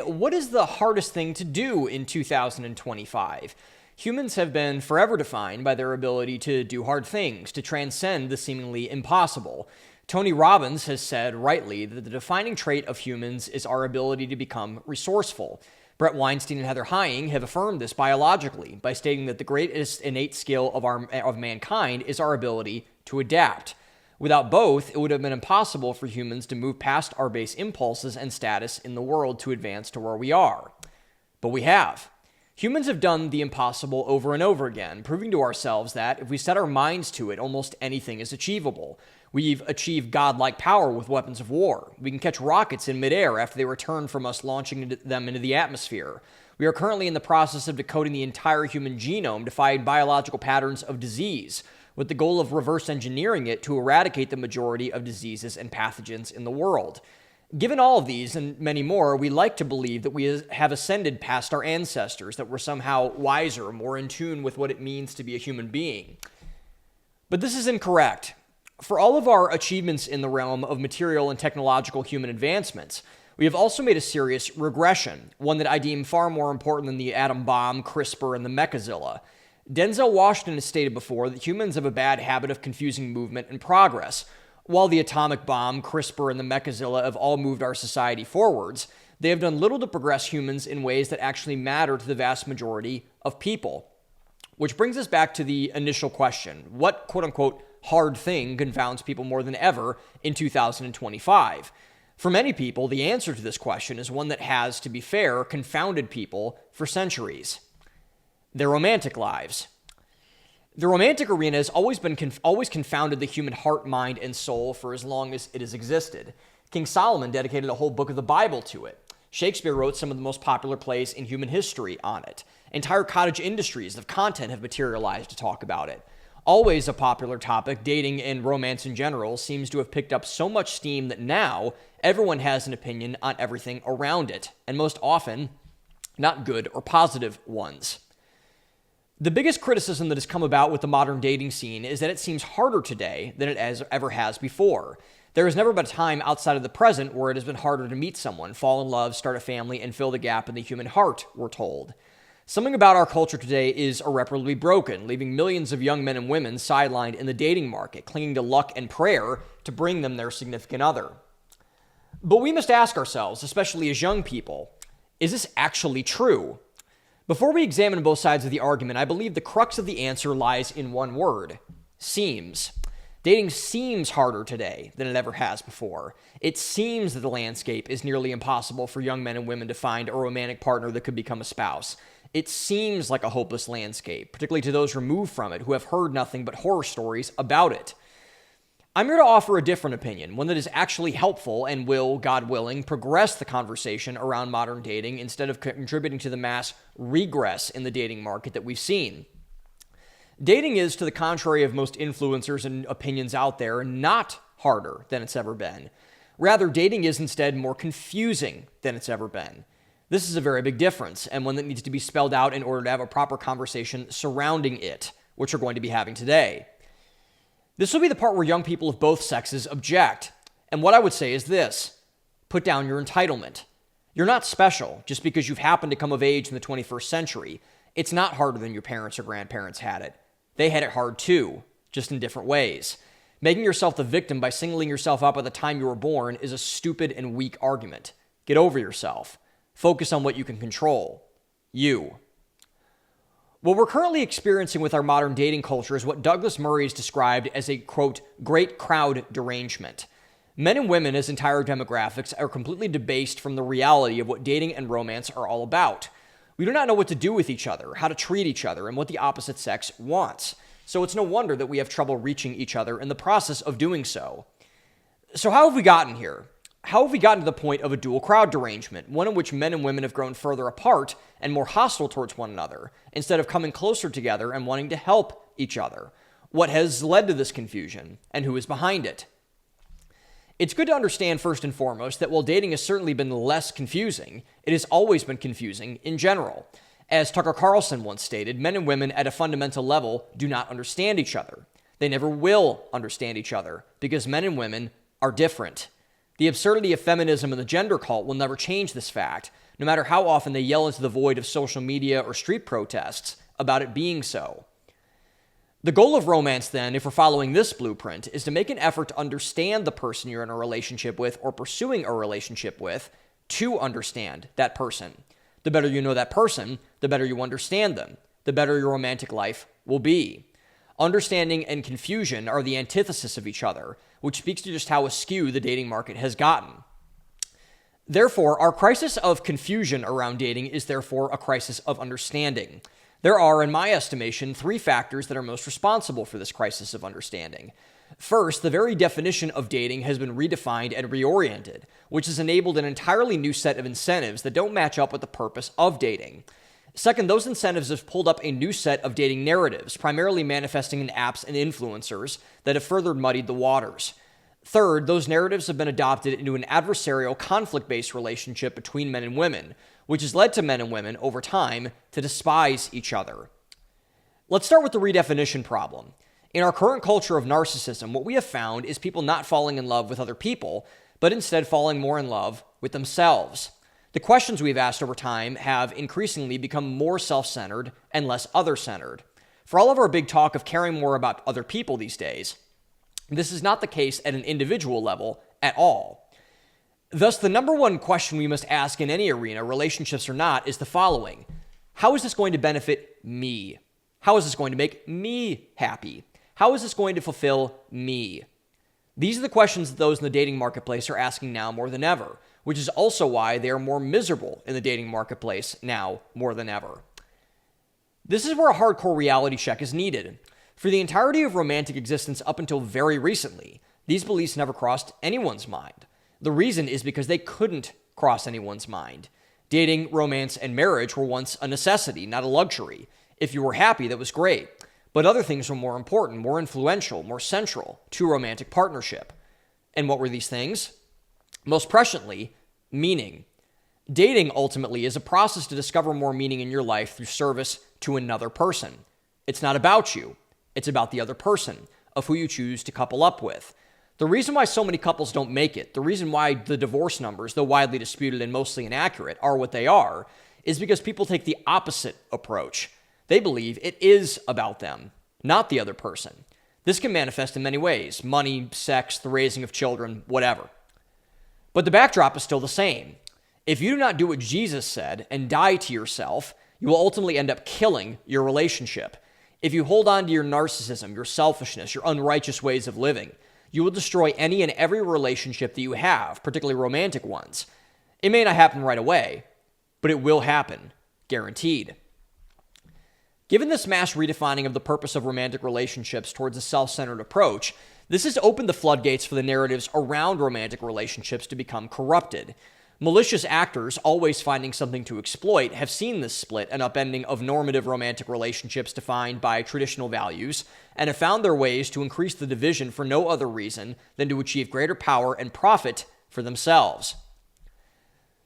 What is the hardest thing to do in 2025? Humans have been forever defined by their ability to do hard things, to transcend the seemingly impossible. Tony Robbins has said rightly that the defining trait of humans is our ability to become resourceful. Brett Weinstein and Heather Heying have affirmed this biologically by stating that the greatest innate skill of mankind is our ability to adapt. Without both, it would have been impossible for humans to move past our base impulses and status in the world to advance to where we are. But we have. Humans have done the impossible over and over again, proving to ourselves that if we set our minds to it, almost anything is achievable. We've achieved godlike power with weapons of war. We can catch rockets in midair after they return from us launching them into the atmosphere. We are currently in the process of decoding the entire human genome to find biological patterns of disease, with the goal of reverse engineering it to eradicate the majority of diseases and pathogens in the world. Given all of these and many more, we like to believe that we have ascended past our ancestors, that we're somehow wiser, more in tune with what it means to be a human being. But this is incorrect. For all of our achievements in the realm of material and technological human advancements, we have also made a serious regression, one that I deem far more important than the atom bomb, CRISPR, and the Mechazilla. Denzel Washington has stated before that humans have a bad habit of confusing movement and progress. While the atomic bomb, CRISPR, and the Mechazilla have all moved our society forwards, they have done little to progress humans in ways that actually matter to the vast majority of people. Which brings us back to the initial question: what quote-unquote hard thing confounds people more than ever in 2025? For many people, the answer to this question is one that has, to be fair, confounded people for centuries: their romantic lives. The romantic arena has always confounded the human heart, mind, and soul for as long as it has existed. King Solomon dedicated a whole book of the Bible to it. Shakespeare wrote some of the most popular plays in human history on it. Entire cottage industries of content have materialized to talk about it. Always a popular topic, dating and romance in general seems to have picked up so much steam that now everyone has an opinion on everything around it, and most often, not good or positive ones. The biggest criticism that has come about with the modern dating scene is that it seems harder today than it ever has before. There has never been a time outside of the present where it has been harder to meet someone, fall in love, start a family, and fill the gap in the human heart, we're told. Something about our culture today is irreparably broken, leaving millions of young men and women sidelined in the dating market, clinging to luck and prayer to bring them their significant other. But we must ask ourselves, especially as young people, is this actually true? Before we examine both sides of the argument, I believe the crux of the answer lies in one word: seems. Dating seems harder today than it ever has before. It seems that the landscape is nearly impossible for young men and women to find a romantic partner that could become a spouse. It seems like a hopeless landscape, particularly to those removed from it who have heard nothing but horror stories about it. I'm here to offer a different opinion, one that is actually helpful and will, God willing, progress the conversation around modern dating instead of contributing to the mass regress in the dating market that we've seen. Dating is, to the contrary of most influencers and opinions out there, not harder than it's ever been. Rather, dating is instead more confusing than it's ever been. This is a very big difference, and one that needs to be spelled out in order to have a proper conversation surrounding it, which we're going to be having today. This will be the part where young people of both sexes object. And what I would say is this: put down your entitlement. You're not special just because you've happened to come of age in the 21st century. It's not harder than your parents or grandparents had it. They had it hard too, just in different ways. Making yourself the victim by singling yourself out by the time you were born is a stupid and weak argument. Get over yourself. Focus on what you can control. You. What we're currently experiencing with our modern dating culture is what Douglas Murray has described as a, quote, great crowd derangement. Men and women as entire demographics are completely debased from the reality of what dating and romance are all about. We do not know what to do with each other, how to treat each other, and what the opposite sex wants. So it's no wonder that we have trouble reaching each other in the process of doing so. So how have we gotten here? How have we gotten to the point of a dual crowd derangement, one in which men and women have grown further apart and more hostile towards one another, instead of coming closer together and wanting to help each other? What has led to this confusion, and who is behind it? It's good to understand first and foremost that while dating has certainly been less confusing, it has always been confusing in general. As Tucker Carlson once stated, men and women at a fundamental level do not understand each other. They never will understand each other because men and women are different. The absurdity of feminism and the gender cult will never change this fact, no matter how often they yell into the void of social media or street protests about it being so. The goal of romance, then, if we're following this blueprint, is to make an effort to understand the person you're in a relationship with or pursuing a relationship with to understand that person. The better you know that person, the better you understand them, the better your romantic life will be. Understanding and confusion are the antithesis of each other, which speaks to just how askew the dating market has gotten. Therefore, our crisis of confusion around dating is therefore a crisis of understanding. There are, in my estimation, 3 factors that are most responsible for this crisis of understanding. First, the very definition of dating has been redefined and reoriented, which has enabled an entirely new set of incentives that don't match up with the purpose of dating. Second, those incentives have pulled up a new set of dating narratives, primarily manifesting in apps and influencers that have further muddied the waters. Third, those narratives have been adopted into an adversarial, conflict-based relationship between men and women, which has led to men and women, over time, to despise each other. Let's start with the redefinition problem. In our current culture of narcissism, what we have found is people not falling in love with other people, but instead falling more in love with themselves. The questions we've asked over time have increasingly become more self-centered and less other-centered. For all of our big talk of caring more about other people these days, this is not the case at an individual level at all. Thus, the number one question we must ask in any arena, relationships or not, is the following. How is this going to benefit me? How is this going to make me happy? How is this going to fulfill me? These are the questions that those in the dating marketplace are asking now more than ever, which is also why they are more miserable in the dating marketplace now more than ever. This is where a hardcore reality check is needed. For the entirety of romantic existence up until very recently, these beliefs never crossed anyone's mind. The reason is because they couldn't cross anyone's mind. Dating, romance, and marriage were once a necessity, not a luxury. If you were happy, that was great. But other things were more important, more influential, more central to romantic partnership. And what were these things? Most presciently, meaning. Dating, ultimately, is a process to discover more meaning in your life through service to another person. It's not about you. It's about the other person, of who you choose to couple up with. The reason why so many couples don't make it, the reason why the divorce numbers, though widely disputed and mostly inaccurate, are what they are, is because people take the opposite approach. They believe it is about them, not the other person. This can manifest in many ways: money, sex, the raising of children, whatever. But the backdrop is still the same. If you do not do what Jesus said and die to yourself, you will ultimately end up killing your relationship. If you hold on to your narcissism, your selfishness, your unrighteous ways of living, you will destroy any and every relationship that you have, particularly romantic ones. It may not happen right away, but it will happen, guaranteed. Given this mass redefining of the purpose of romantic relationships towards a self-centered approach, this has opened the floodgates for the narratives around romantic relationships to become corrupted. Malicious actors, always finding something to exploit, have seen this split and upending of normative romantic relationships defined by traditional values, and have found their ways to increase the division for no other reason than to achieve greater power and profit for themselves.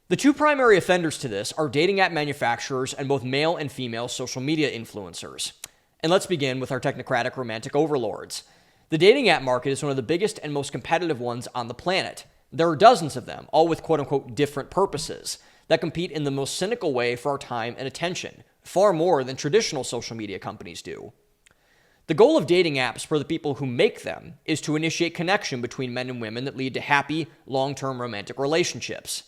The 2 primary offenders to this are dating app manufacturers and both male and female social media influencers. And let's begin with our technocratic romantic overlords. The dating app market is one of the biggest and most competitive ones on the planet. There are dozens of them, all with quote-unquote different purposes, that compete in the most cynical way for our time and attention, far more than traditional social media companies do. The goal of dating apps for the people who make them is to initiate connection between men and women that lead to happy, long-term romantic relationships.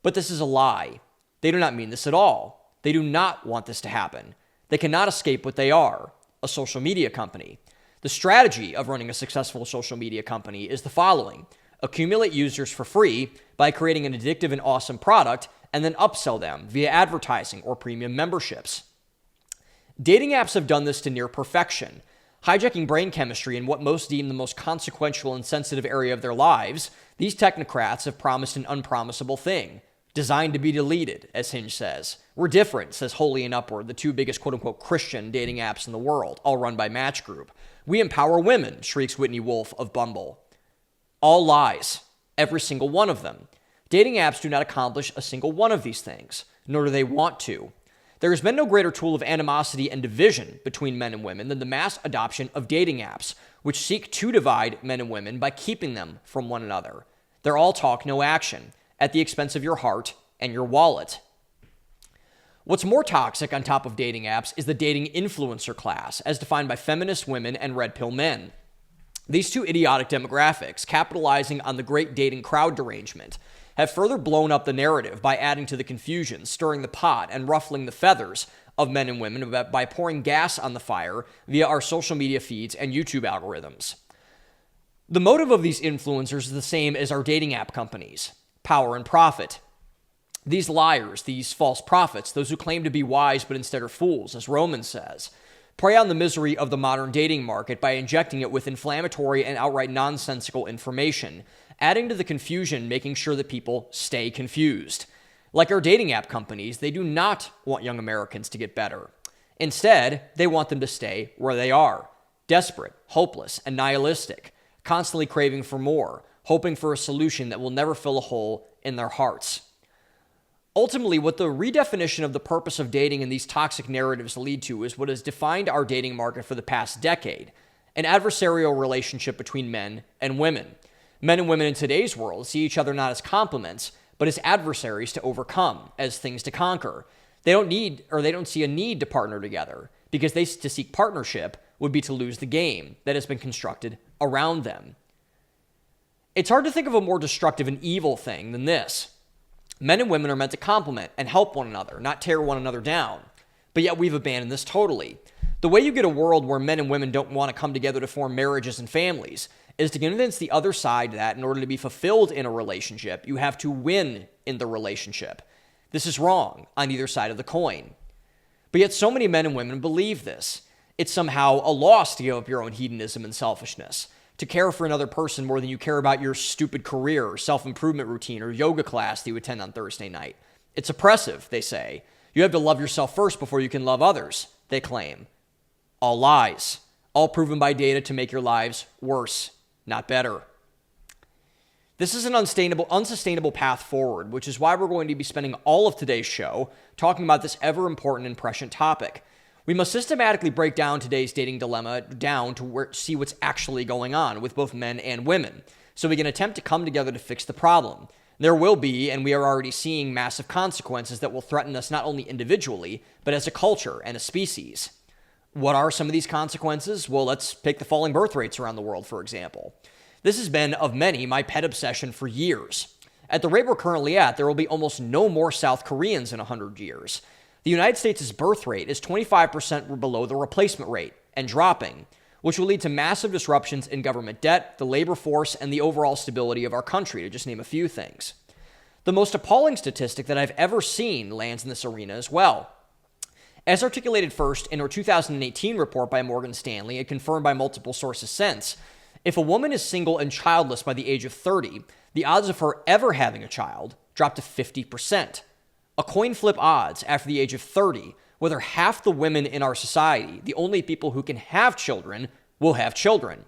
But this is a lie. They do not mean this at all. They do not want this to happen. They cannot escape what they are, a social media company. The strategy of running a successful social media company is the following: accumulate users for free by creating an addictive and awesome product, and then upsell them via advertising or premium memberships. Dating apps have done this to near perfection, hijacking brain chemistry in what most deem the most consequential and sensitive area of their lives. These technocrats have promised an unpromisable thing, designed to be deleted, as Hinge says. We're different, says Holy and Upward, the 2 biggest quote-unquote Christian dating apps in the world, all run by Match Group. We empower women, shrieks Whitney Wolf of Bumble. All lies, every single one of them. Dating apps do not accomplish a single one of these things, nor do they want to. There has been no greater tool of animosity and division between men and women than the mass adoption of dating apps, which seek to divide men and women by keeping them from one another. They're all talk, no action, at the expense of your heart and your wallet. What's more toxic on top of dating apps is the dating influencer class, as defined by feminist women and red pill men. These two idiotic demographics, capitalizing on the great dating crowd derangement, have further blown up the narrative by adding to the confusion, stirring the pot, and ruffling the feathers of men and women by pouring gas on the fire via our social media feeds and YouTube algorithms. The motive of these influencers is the same as our dating app companies: power and profit. These liars, these false prophets, those who claim to be wise but instead are fools, as Romans says, prey on the misery of the modern dating market by injecting it with inflammatory and outright nonsensical information, adding to the confusion, making sure that people stay confused. Like our dating app companies, they do not want young Americans to get better. Instead, they want them to stay where they are, desperate, hopeless, and nihilistic, constantly craving for more, hoping for a solution that will never fill a hole in their hearts. Ultimately, what the redefinition of the purpose of dating and these toxic narratives lead to is what has defined our dating market for the past decade: an adversarial relationship between men and women. Men and women in today's world see each other not as complements, but as adversaries to overcome, as things to conquer. They don't see a need to partner together, because to seek partnership would be to lose the game that has been constructed around them. It's hard to think of a more destructive and evil thing than this. Men and women are meant to complement and help one another, not tear one another down. But yet we've abandoned this totally. The way you get a world where men and women don't want to come together to form marriages and families is to convince the other side that in order to be fulfilled in a relationship, you have to win in the relationship. This is wrong on either side of the coin. But yet so many men and women believe this. It's somehow a loss to give up your own hedonism and selfishness, to care for another person more than you care about your stupid career or self-improvement routine or yoga class that you attend on Thursday night. It's oppressive, they say. You have to love yourself first before you can love others, they claim. All lies, all proven by data to make your lives worse, not better. This is an unsustainable path forward, which is why we're going to be spending all of today's show talking about this ever-important and prescient topic. We must systematically break down today's dating dilemma down to see what's actually going on with both men and women, so we can attempt to come together to fix the problem. There will be, and we are already seeing, massive consequences that will threaten us not only individually, but as a culture and a species. What are some of these consequences? Well, let's pick the falling birth rates around the world, for example. This has been, of many, my pet obsession for years. At the rate we're currently at, there will be almost no more South Koreans in 100 years. The United States' birth rate is 25% below the replacement rate and dropping, which will lead to massive disruptions in government debt, the labor force, and the overall stability of our country, to just name a few things. The most appalling statistic that I've ever seen lands in this arena as well. As articulated first in our 2018 report by Morgan Stanley and confirmed by multiple sources since, if a woman is single and childless by the age of 30, the odds of her ever having a child drop to 50%. A coin flip odds after the age of 30, whether half the women in our society, the only people who can have children, will have children.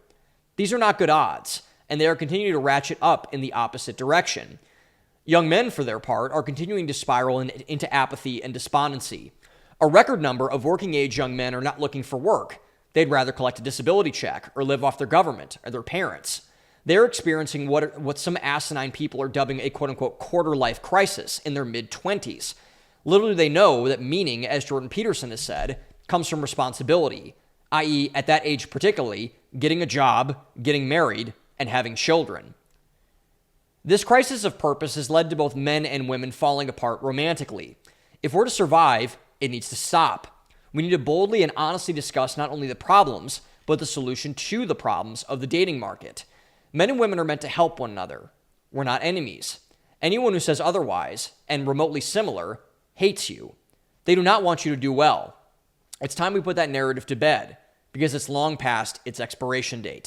These are not good odds, and they are continuing to ratchet up in the opposite direction. Young men, for their part, are continuing to spiral into apathy and despondency. A record number of working-age young men are not looking for work. They'd rather collect a disability check or live off their government or their parents. They're experiencing what some asinine people are dubbing a quote-unquote quarter-life crisis in their mid-20s. Little do they know that meaning, as Jordan Peterson has said, comes from responsibility, i.e., at that age particularly, getting a job, getting married, and having children. This crisis of purpose has led to both men and women falling apart romantically. If we're to survive, it needs to stop. We need to boldly and honestly discuss not only the problems, but the solution to the problems of the dating market. Men and women are meant to help one another. We're not enemies. Anyone who says otherwise, and remotely similar, hates you. They do not want you to do well. It's time we put that narrative to bed, because it's long past its expiration date.